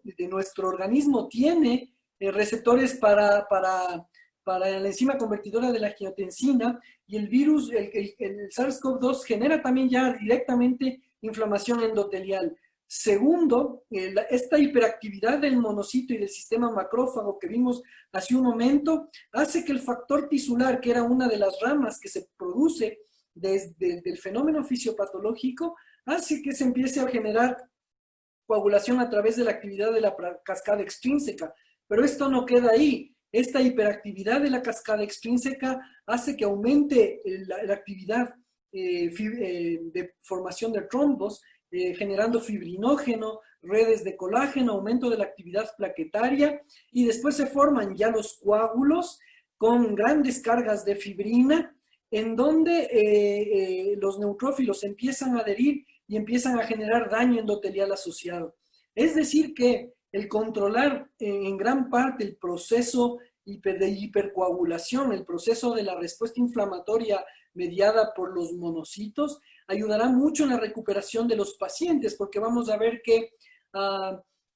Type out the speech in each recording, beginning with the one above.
de nuestro organismo tiene receptores para la enzima convertidora de la angiotensina, y el virus, el SARS-CoV-2 genera también ya directamente inflamación endotelial. Segundo, esta hiperactividad del monocito y del sistema macrófago que vimos hace un momento hace que el factor tisular, que era una de las ramas que se produce desde el fenómeno fisiopatológico, hace que se empiece a generar coagulación a través de la actividad de la cascada extrínseca. Pero esto no queda ahí. Esta hiperactividad de la cascada extrínseca hace que aumente la actividad de formación de trombos, generando fibrinógeno, redes de colágeno, aumento de la actividad plaquetaria, y después se forman ya los coágulos con grandes cargas de fibrina, en donde los neutrófilos empiezan a adherir y empiezan a generar daño endotelial asociado. Es decir que el controlar en gran parte el proceso de hipercoagulación, el proceso de la respuesta inflamatoria mediada por los monocitos, ayudará mucho en la recuperación de los pacientes, porque vamos a ver que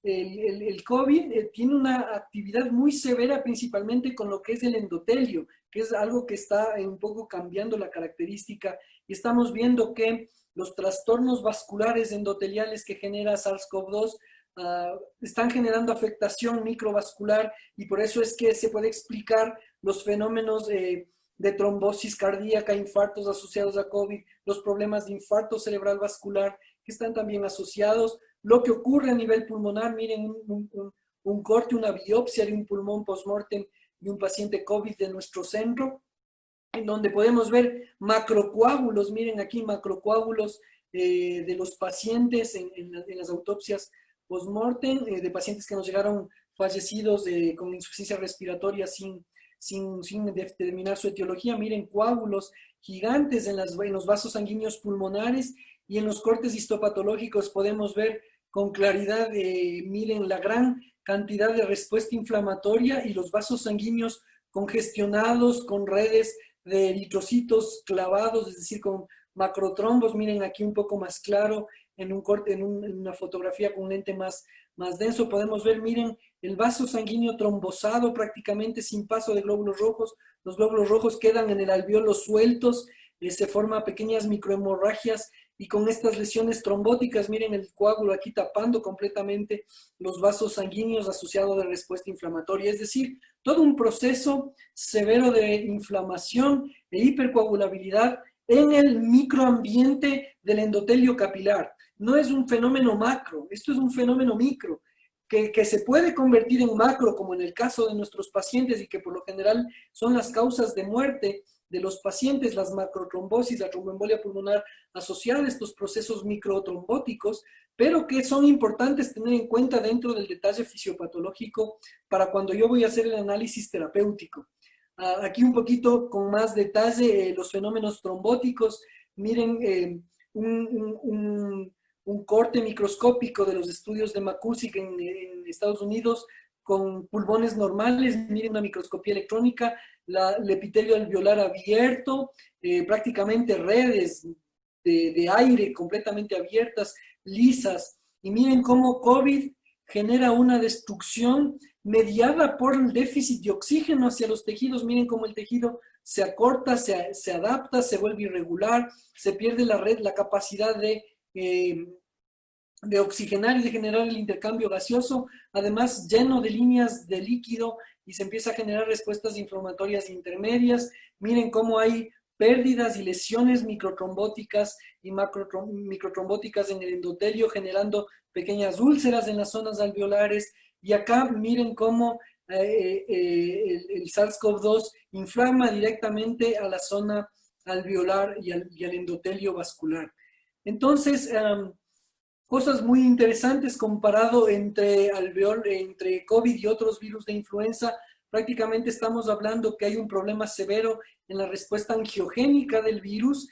el COVID tiene una actividad muy severa, principalmente con lo que es el endotelio, que es algo que está un poco cambiando la característica, y estamos viendo que los trastornos vasculares endoteliales que genera SARS-CoV-2 están generando afectación microvascular, y por eso es que se puede explicar los fenómenos de trombosis cardíaca, infartos asociados a COVID, los problemas de infarto cerebral vascular que están también asociados, lo que ocurre a nivel pulmonar. Miren un corte, una biopsia de un pulmón post-mortem de un paciente COVID de nuestro centro, en donde podemos ver macrocoágulos. Miren aquí macrocoágulos de los pacientes en las autopsias post-mortem, de pacientes que nos llegaron fallecidos con insuficiencia respiratoria sin determinar su etiología. Miren coágulos gigantes en los vasos sanguíneos pulmonares, y en los cortes histopatológicos podemos ver con claridad, miren la gran cantidad de respuesta inflamatoria y los vasos sanguíneos congestionados con redes de eritrocitos clavados, es decir, con macrotrombos. Miren aquí un poco más claro en un corte, en una fotografía con un lente más denso, podemos ver, miren, el vaso sanguíneo trombosado prácticamente sin paso de glóbulos rojos. Los glóbulos rojos quedan en el alveolo sueltos, se forman pequeñas microhemorragias, y con estas lesiones trombóticas, miren el coágulo aquí tapando completamente los vasos sanguíneos asociados de respuesta inflamatoria. Es decir, todo un proceso severo de inflamación e hipercoagulabilidad en el microambiente del endotelio capilar. No es un fenómeno macro, esto es un fenómeno micro, que se puede convertir en macro, como en el caso de nuestros pacientes, y que por lo general son las causas de muerte de los pacientes, las macrotrombosis, la tromboembolia pulmonar asociada a estos procesos microtrombóticos, pero que son importantes tener en cuenta dentro del detalle fisiopatológico para cuando yo voy a hacer el análisis terapéutico. Aquí un poquito con más detalle los fenómenos trombóticos. Miren un corte microscópico de los estudios de McCusick en Estados Unidos con pulmones normales. Miren una microscopía electrónica, el epitelio alveolar abierto, prácticamente redes de aire completamente abiertas, lisas. Y miren cómo COVID genera una destrucción mediada por el déficit de oxígeno hacia los tejidos. Miren cómo el tejido se acorta, se adapta, se vuelve irregular, se pierde la capacidad de oxigenar y de generar el intercambio gaseoso, además lleno de líneas de líquido, y se empieza a generar respuestas inflamatorias intermedias. Miren cómo hay pérdidas y lesiones microtrombóticas y microtrombóticas en el endotelio, generando pequeñas úlceras en las zonas alveolares. Y acá miren cómo el SARS-CoV-2 inflama directamente a la zona alveolar y al endotelio vascular. Entonces, cosas muy interesantes comparado entre COVID y otros virus de influenza. Prácticamente estamos hablando que hay un problema severo en la respuesta angiogénica del virus.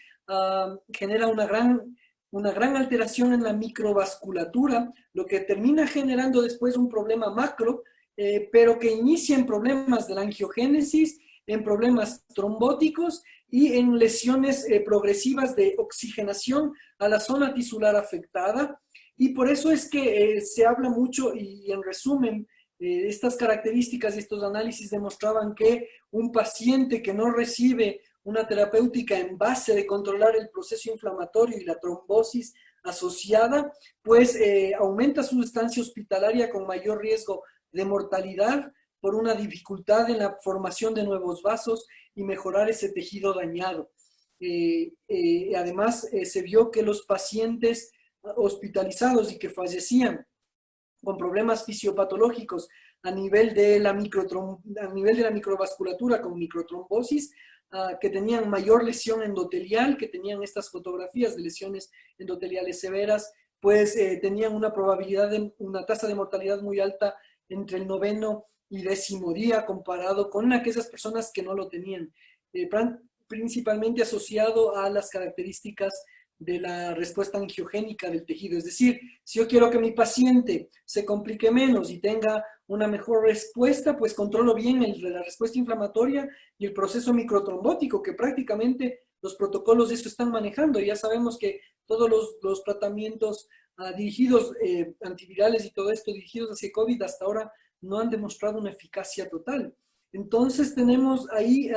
Genera una gran alteración en la microvasculatura, lo que termina generando después un problema macro, pero que inicia en problemas de la angiogénesis, en problemas trombóticos y en lesiones progresivas de oxigenación a la zona tisular afectada. Y por eso es que se habla mucho y en resumen, estas características y estos análisis demostraban que un paciente que no recibe una terapéutica en base de controlar el proceso inflamatorio y la trombosis asociada, pues aumenta su estancia hospitalaria con mayor riesgo de mortalidad por una dificultad en la formación de nuevos vasos y mejorar ese tejido dañado. Además, se vio que los pacientes hospitalizados y que fallecían con problemas fisiopatológicos a nivel de la, microvasculatura con microtrombosis, que tenían mayor lesión endotelial, que tenían estas fotografías de lesiones endoteliales severas, pues tenían una probabilidad de una tasa de mortalidad muy alta entre el 9º y 10º día comparado con aquellas personas que no lo tenían, principalmente asociado a las características de la respuesta angiogénica del tejido. Es decir, si yo quiero que mi paciente se complique menos y tenga una mejor respuesta, pues controlo bien la respuesta inflamatoria y el proceso microtrombótico, que prácticamente los protocolos de esto están manejando. Ya sabemos que todos los tratamientos dirigidos, antivirales y todo esto, dirigidos hacia COVID, hasta ahora no han demostrado una eficacia total. Entonces tenemos ahí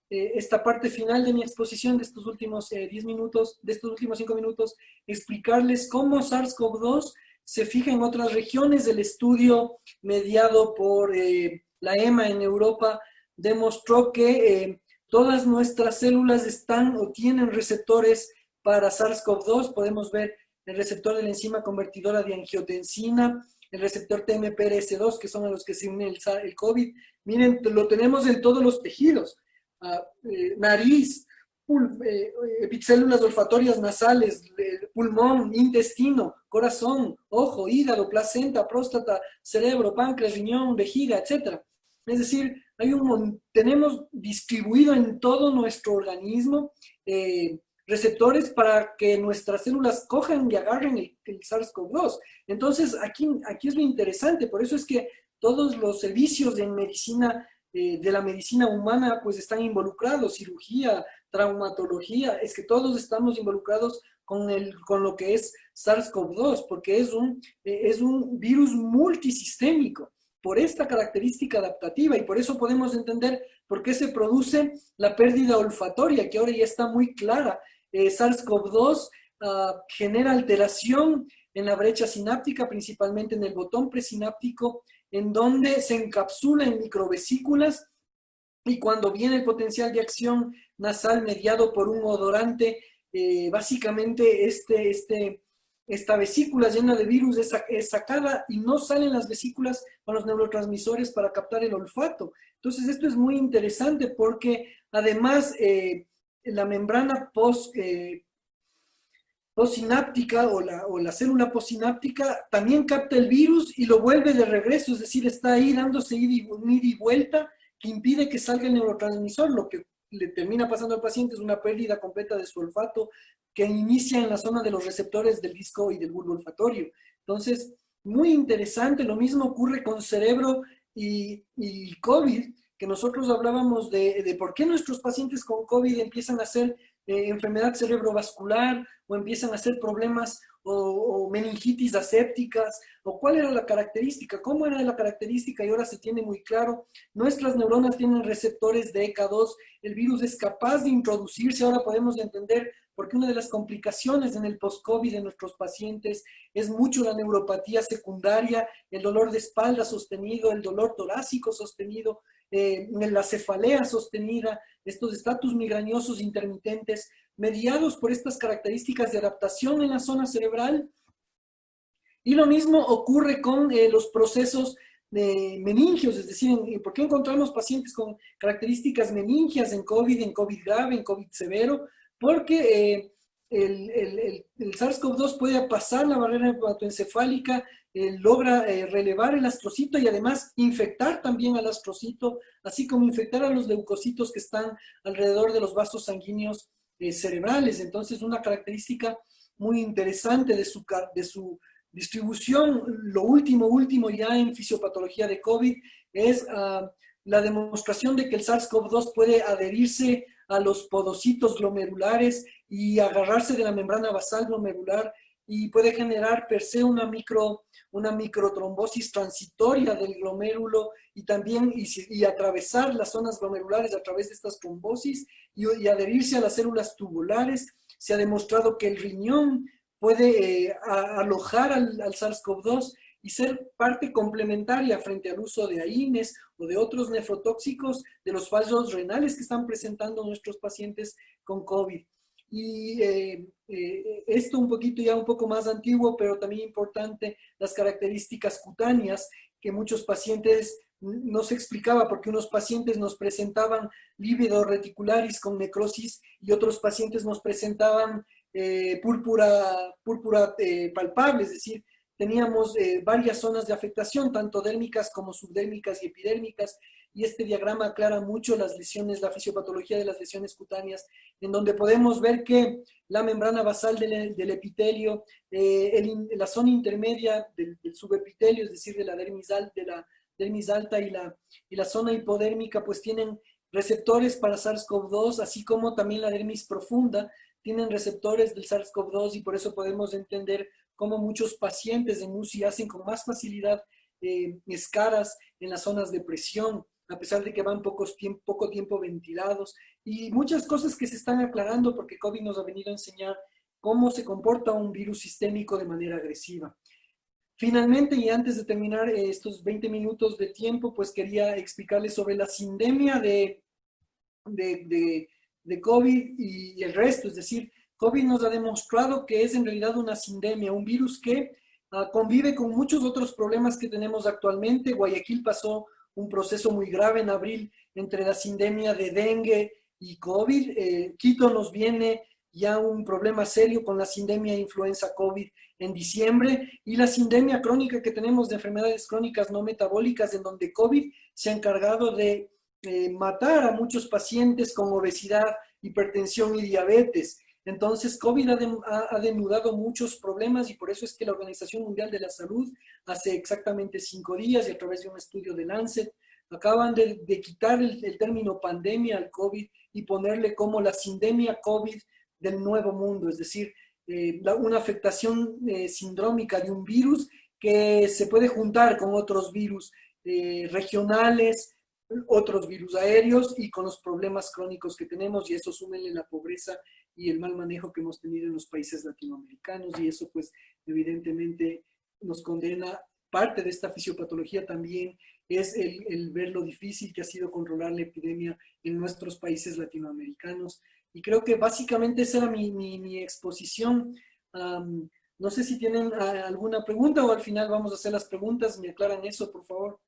esta parte final de mi exposición de estos últimos 10 minutos, de estos últimos 5 minutos, explicarles cómo SARS-CoV-2 se fija en otras regiones. El estudio mediado por la EMA en Europa demostró que todas nuestras células están o tienen receptores para SARS-CoV-2. Podemos ver el receptor de la enzima convertidora de angiotensina, el receptor TMPRS2, que son a los que se une el COVID. Miren, lo tenemos en todos los tejidos. Nariz, epicélulas olfatorias nasales, pulmón, intestino, corazón, ojo, hígado, placenta, próstata, cerebro, páncreas, riñón, vejiga, etc. Es decir, tenemos distribuido en todo nuestro organismo receptores para que nuestras células cojan y agarren el SARS-CoV-2. Entonces, aquí es lo interesante, por eso es que todos los servicios de medicina, de la medicina humana, pues están involucrados, cirugía, traumatología, es que todos estamos involucrados con lo que es SARS-CoV-2, porque es un virus multisistémico por esta característica adaptativa, y por eso podemos entender por qué se produce la pérdida olfatoria, que ahora ya está muy clara. SARS-CoV-2 genera alteración en la brecha sináptica, principalmente en el botón presináptico, en donde se encapsula en microvesículas, y cuando viene el potencial de acción nasal mediado por un odorante, básicamente esta vesícula llena de virus es sacada y no salen las vesículas con los neurotransmisores para captar el olfato. Entonces esto es muy interesante porque además la membrana postsináptica o la célula postsináptica también capta el virus y lo vuelve de regreso, es decir, está ahí dándose un ida y vuelta que impide que salga el neurotransmisor. Lo que le termina pasando al paciente es una pérdida completa de su olfato que inicia en la zona de los receptores del disco y del bulbo olfatorio. Entonces, muy interesante. Lo mismo ocurre con cerebro y COVID, que nosotros hablábamos de por qué nuestros pacientes con COVID empiezan a hacer enfermedad cerebrovascular o empiezan a hacer problemas o meningitis asépticas, o cuál era la característica, cómo era la característica, y ahora se tiene muy claro. Nuestras neuronas tienen receptores de ECA2, el virus es capaz de introducirse. Ahora podemos entender por qué una de las complicaciones en el post-COVID de nuestros pacientes es mucho la neuropatía secundaria, el dolor de espalda sostenido, el dolor torácico sostenido, la cefalea sostenida, estos estatus migrañosos intermitentes, mediados por estas características de adaptación en la zona cerebral. Y lo mismo ocurre con los procesos meningios, es decir, ¿por qué encontramos pacientes con características meningias en COVID grave, en COVID severo? Porque el SARS-CoV-2 puede pasar la barrera hematoencefálica, logra relevar el astrocito y además infectar también al astrocito, así como infectar a los leucocitos que están alrededor de los vasos sanguíneos cerebrales. Entonces, una característica muy interesante de su distribución. Lo último ya en fisiopatología de COVID es la demostración de que el SARS-CoV-2 puede adherirse a los podocitos glomerulares y agarrarse de la membrana basal glomerular y puede generar per se una microtrombosis transitoria del glomérulo y también y atravesar las zonas glomerulares a través de estas trombosis y adherirse a las células tubulares. Se ha demostrado que el riñón puede alojar al SARS-CoV-2 y ser parte complementaria frente al uso de AINES o de otros nefrotóxicos de los fallos renales que están presentando nuestros pacientes con COVID. Y esto un poquito ya un poco más antiguo, pero también importante, las características cutáneas que muchos pacientes no se explicaba porque unos pacientes nos presentaban lívido reticularis con necrosis y otros pacientes nos presentaban púrpura palpable, es decir, teníamos varias zonas de afectación, tanto dérmicas como subdérmicas y epidérmicas, y este diagrama aclara mucho las lesiones, la fisiopatología de las lesiones cutáneas, en donde podemos ver que la membrana basal del epitelio, la zona intermedia del subepitelio, es decir, de la dermis alta y la zona hipodérmica, pues tienen receptores para SARS-CoV-2, así como también la dermis profunda, tienen receptores del SARS-CoV-2 y por eso podemos entender cómo muchos pacientes de MUSI hacen con más facilidad escaras en las zonas de presión, a pesar de que van poco tiempo ventilados, y muchas cosas que se están aclarando porque COVID nos ha venido a enseñar cómo se comporta un virus sistémico de manera agresiva. Finalmente, y antes de terminar estos 20 minutos de tiempo, pues quería explicarles sobre la sindemia de COVID y el resto, es decir, COVID nos ha demostrado que es en realidad una sindemia, un virus que convive con muchos otros problemas que tenemos actualmente. Guayaquil pasó un proceso muy grave en abril entre la sindemia de dengue y COVID. Quito nos viene ya un problema serio con la sindemia de influenza COVID en diciembre y la sindemia crónica que tenemos de enfermedades crónicas no metabólicas en donde COVID se ha encargado de matar a muchos pacientes con obesidad, hipertensión y diabetes. Entonces, COVID ha denudado muchos problemas y por eso es que la Organización Mundial de la Salud hace exactamente 5 días y a través de un estudio de Lancet acaban de quitar el término pandemia al COVID y ponerle como la sindemia COVID del nuevo mundo, es decir, una afectación sindrómica de un virus que se puede juntar con otros virus regionales, otros virus aéreos y con los problemas crónicos que tenemos y eso súmenle la pobreza y el mal manejo que hemos tenido en los países latinoamericanos y eso pues evidentemente nos condena. Parte de esta fisiopatología también es el ver lo difícil que ha sido controlar la epidemia en nuestros países latinoamericanos y creo que básicamente esa era mi exposición. No sé si tienen alguna pregunta o al final vamos a hacer las preguntas, me aclaran eso por favor.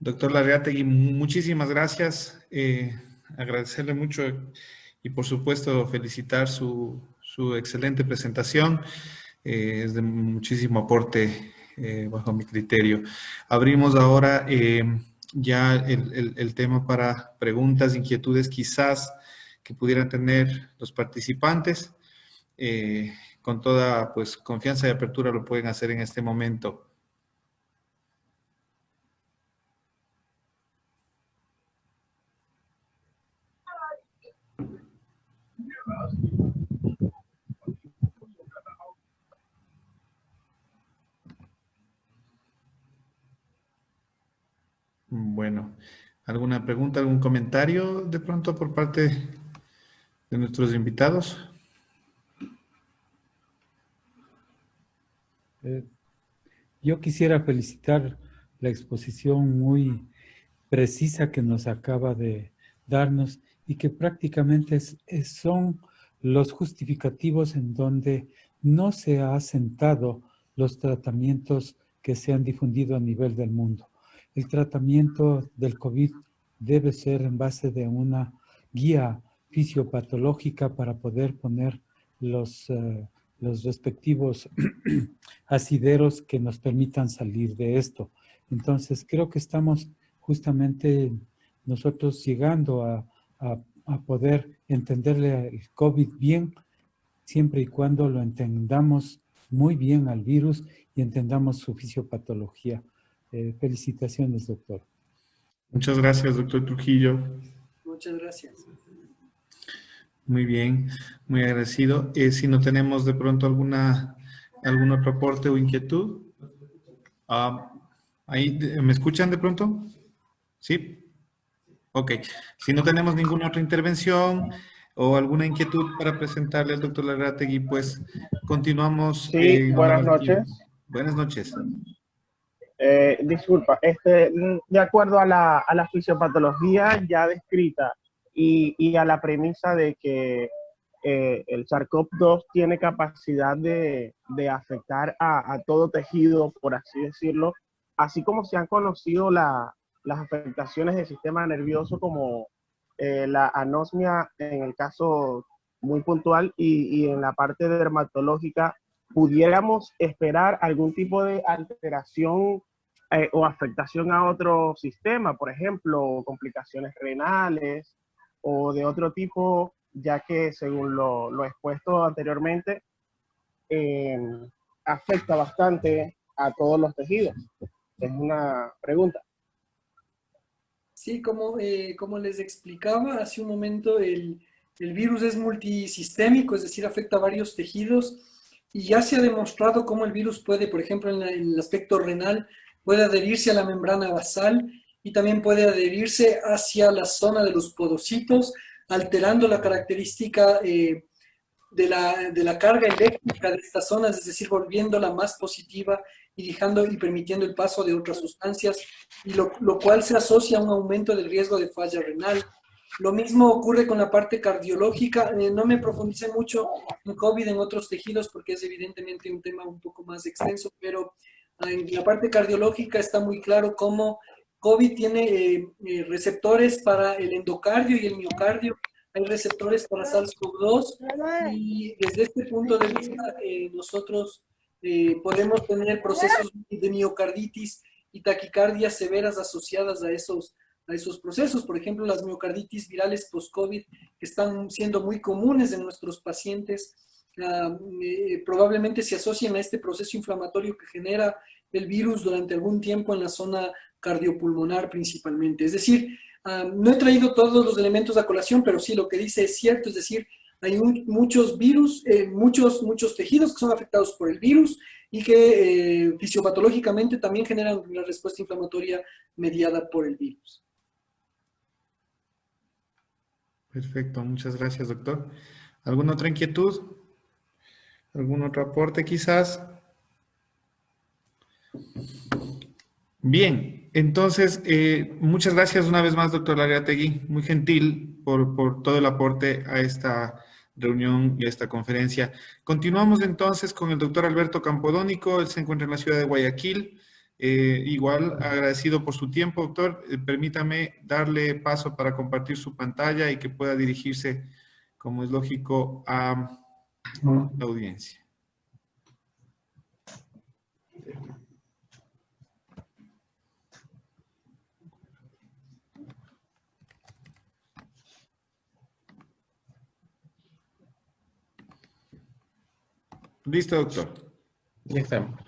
Doctor Larreategui, muchísimas gracias. Agradecerle mucho y por supuesto felicitar su excelente presentación. Es de muchísimo aporte bajo mi criterio. Abrimos ahora ya el tema para preguntas, inquietudes quizás que pudieran tener los participantes. Con toda pues confianza y apertura lo pueden hacer en este momento. Bueno, ¿alguna pregunta, algún comentario de pronto por parte de nuestros invitados? Yo quisiera felicitar la exposición muy precisa que nos acaba de darnos y que prácticamente son los justificativos en donde no se ha asentado los tratamientos que se han difundido a nivel del mundo. El tratamiento del COVID debe ser en base de una guía fisiopatológica para poder poner los respectivos asideros que nos permitan salir de esto. Entonces, creo que estamos justamente nosotros llegando a poder entenderle el COVID bien, siempre y cuando lo entendamos muy bien al virus y entendamos su fisiopatología. Felicitaciones, doctor. Muchas gracias, doctor Trujillo. Muchas gracias. Muy bien, muy agradecido. Si no tenemos de pronto algún otro aporte o inquietud. ¿Me escuchan de pronto? ¿Sí? Ok. Si no tenemos ninguna otra intervención o alguna inquietud para presentarle al doctor Larrategui, pues continuamos Sí, buenas con el tiempo. noches. Buenas noches. Disculpa, de acuerdo a la fisiopatología ya descrita y a la premisa de que el SARS-CoV-2 tiene capacidad de afectar a todo tejido, por así decirlo, así como se han conocido las afectaciones del sistema nervioso como la anosmia en el caso muy puntual y en la parte dermatológica, pudiéramos esperar algún tipo de alteración o afectación a otro sistema, por ejemplo, complicaciones renales o de otro tipo, ya que según lo expuesto anteriormente, eh, afecta bastante a todos los tejidos. Es una pregunta. Sí, como les explicaba hace un momento, el virus es multisistémico, es decir, afecta a varios tejidos y ya se ha demostrado cómo el virus puede, por ejemplo, en el aspecto renal, puede adherirse a la membrana basal y también puede adherirse hacia la zona de los podocitos, alterando la característica de la carga eléctrica de estas zonas, es decir, volviéndola más positiva y dejando y permitiendo el paso de otras sustancias, y lo cual se asocia a un aumento del riesgo de falla renal. Lo mismo ocurre con la parte cardiológica. No me profundicé mucho en COVID en otros tejidos porque es evidentemente un tema un poco más extenso, pero en la parte cardiológica está muy claro cómo COVID tiene receptores para el endocardio y el miocardio, hay receptores para SARS-CoV-2 y desde este punto de vista nosotros podemos tener procesos de miocarditis y taquicardias severas asociadas a esos procesos. Por ejemplo, las miocarditis virales post-COVID que están siendo muy comunes en nuestros pacientes, probablemente se asocian a este proceso inflamatorio que genera el virus durante algún tiempo en la zona cardiopulmonar principalmente. Es decir, no he traído todos los elementos a colación, pero sí lo que dice es cierto, es decir, hay muchos virus, muchos tejidos que son afectados por el virus y que fisiopatológicamente también generan la respuesta inflamatoria mediada por el virus. Perfecto, muchas gracias, doctor. ¿Alguna otra inquietud? ¿Algún otro aporte quizás? Bien, entonces, muchas gracias una vez más, doctor Larrategui, muy gentil por todo el aporte a esta reunión y a esta conferencia. Continuamos entonces con el doctor Alberto Campodónico, él se encuentra en la ciudad de Guayaquil. Igual agradecido por su tiempo, doctor. Permítame darle paso para compartir su pantalla y que pueda dirigirse, como es lógico, a la audiencia. Listo, doctor. Ya estamos.